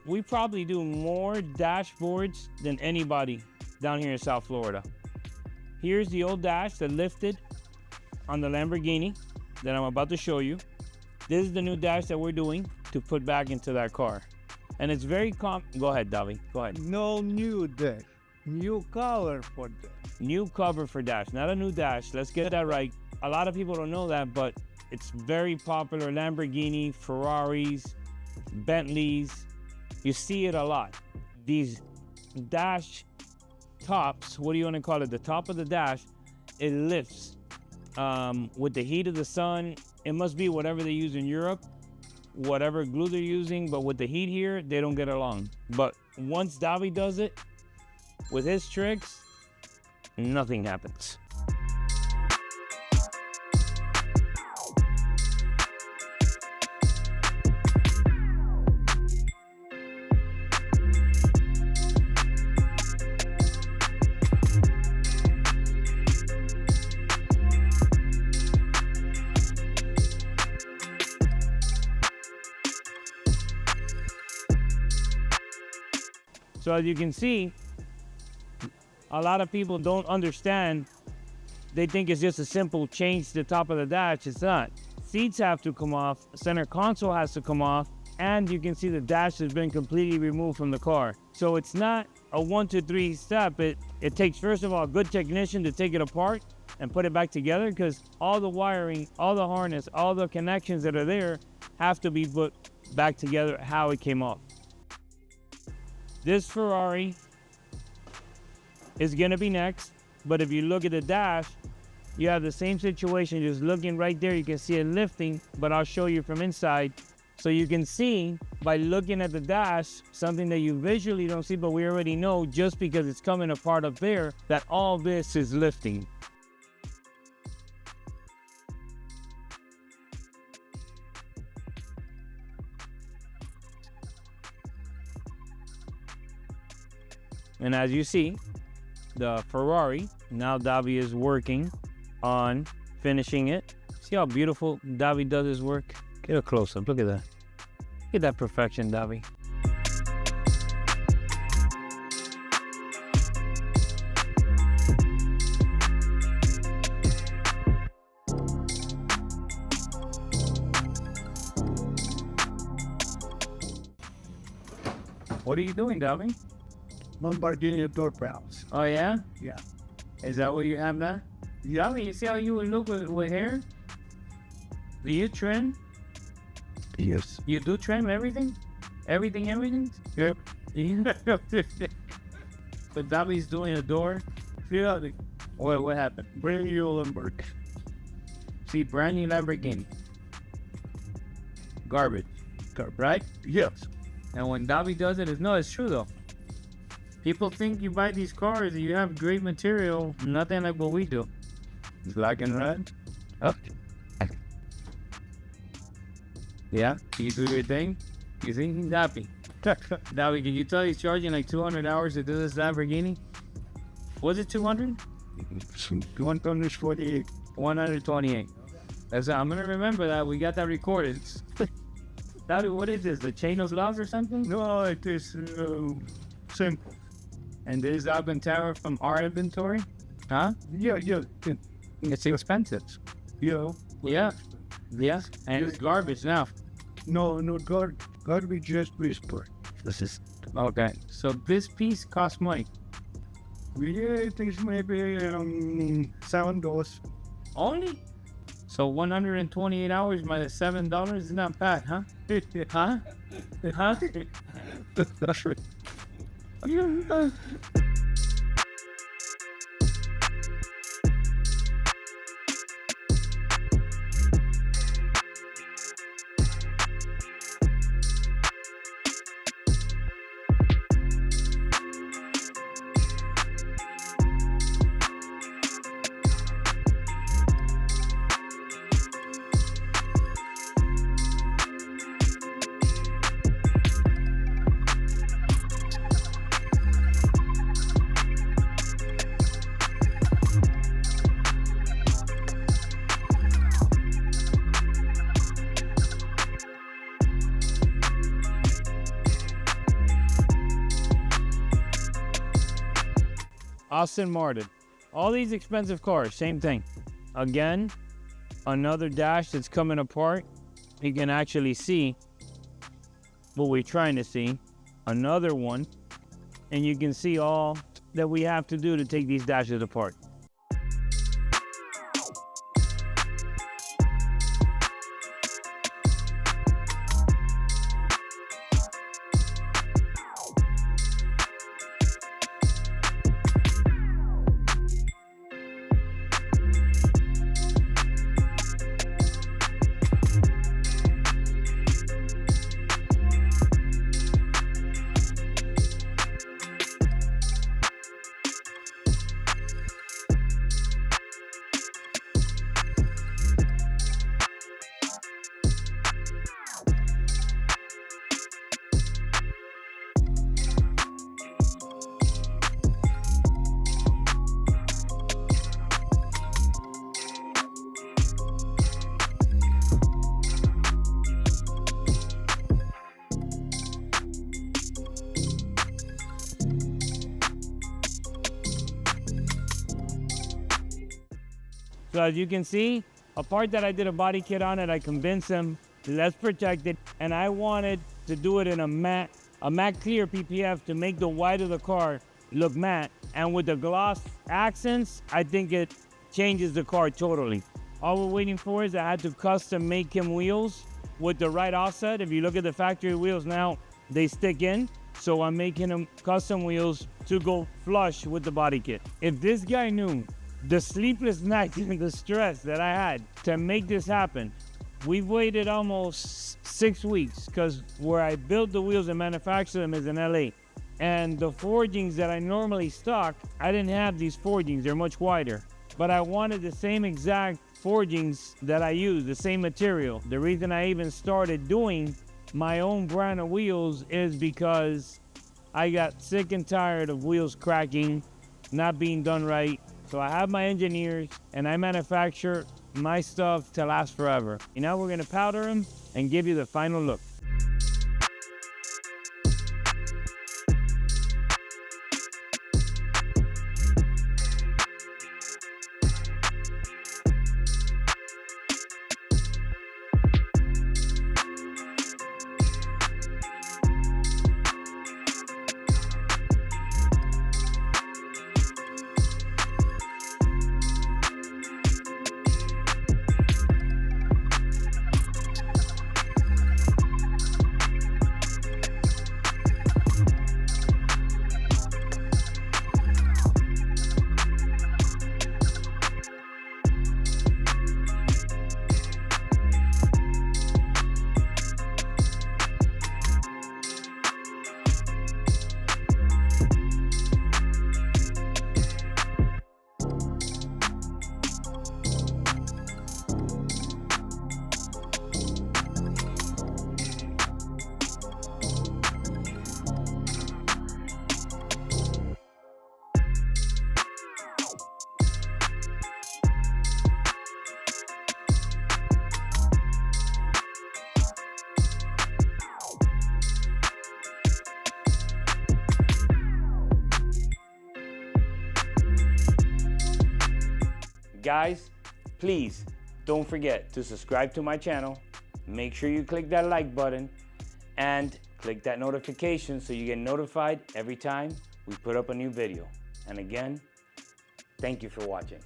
We probably do more dashboards than anybody down here in South Florida. Here's the old dash that lifted on the Lamborghini that I'm about to show you. This is the new dash that we're doing to put back into that car. And it's very Go ahead, Davi. Go ahead. No new dash. New cover for dash. New cover for dash, not a new dash. Let's get that right. A lot of people don't know that, but it's very popular. Lamborghini, Ferraris, Bentleys. You see it a lot. These dash tops, what do you want to call it? The top of the dash, it lifts with the heat of the sun. It must be whatever they use in Europe, whatever glue they're using, but with the heat here, they don't get along. But once Davi does it, with his tricks, nothing happens. So as you can see, a lot of people don't understand. They think it's just a simple change to the top of the dash. It's not. Seats have to come off, center console has to come off, and you can see the dash has been completely removed from the car. So it's not a 1, 2, 3 step. It takes, first of all, a good technician to take it apart and put it back together, because all the wiring, all the harness, all the connections that are there have to be put back together how it came off. This Ferrari is gonna be next, but if you look at the dash, you have the same situation. Just looking right there, you can see it lifting, but I'll show you from inside. So you can see by looking at the dash, something that you visually don't see, but we already know just because it's coming apart up there, that all this is lifting. And as you see, the Ferrari, now Davi is working on finishing it. See how beautiful Davi does his work? Get a close-up, look at that. Look at that perfection, Davi. What are you doing, Davi? Lamborghini door panels. Oh yeah? Yeah. Is that what you have now? Yeah. Davi, you see how you would look with hair? Do you trim? Yes. You do trim everything? Everything? Yep. But Davi's doing a door. Yeah. What happened? Brand new Lamborghini. See, brand new Lamborghini. Garbage, right? Yes. And when Davi does it, it's true though. People think you buy these cars and you have great material, nothing like what we do. Black and red. Oh. Yeah, you do your thing. You think he's happy. Davi, can you tell he's charging like 200 hours to do this Lamborghini? Was it 200? 148. 128. I'm gonna remember that. We got that recorded. Davi, what is this? The chain of love or something? No, it is simple. And this is Alcantara from our inventory? Huh? Yeah. It's expensive. Yeah. Yeah. Yeah. And it's garbage now. No, garbage just whisper. This is okay. So this piece costs money. Yeah, it is maybe $7. Only? So 128 hours minus $7 is not bad, huh? Huh? Huh? That's right. Aston Martin. All these expensive cars, same thing. Again, another dash that's coming apart. You can actually see what we're trying to see. Another one. And you can see all that we have to do to take these dashes apart. So as you can see, a part that I did a body kit on it, I convinced him, let's protect it. And I wanted to do it in a matte clear PPF to make the white of the car look matte. And with the gloss accents, I think it changes the car totally. All we're waiting for is I had to custom make him wheels with the right offset. If you look at the factory wheels now, they stick in. So I'm making him custom wheels to go flush with the body kit. If this guy knew the sleepless nights and the stress that I had to make this happen, we've waited almost 6 weeks because where I built the wheels and manufacture them is in LA. And the forgings that I normally stock, I didn't have these forgings, they're much wider. But I wanted the same exact forgings that I use, the same material. The reason I even started doing my own brand of wheels is because I got sick and tired of wheels cracking, not being done right. So I have my engineers and I manufacture my stuff to last forever. And now we're gonna powder them and give you the final look. Guys, please don't forget to subscribe to my channel. Make sure you click that like button and click that notification so you get notified every time we put up a new video. And again, thank you for watching.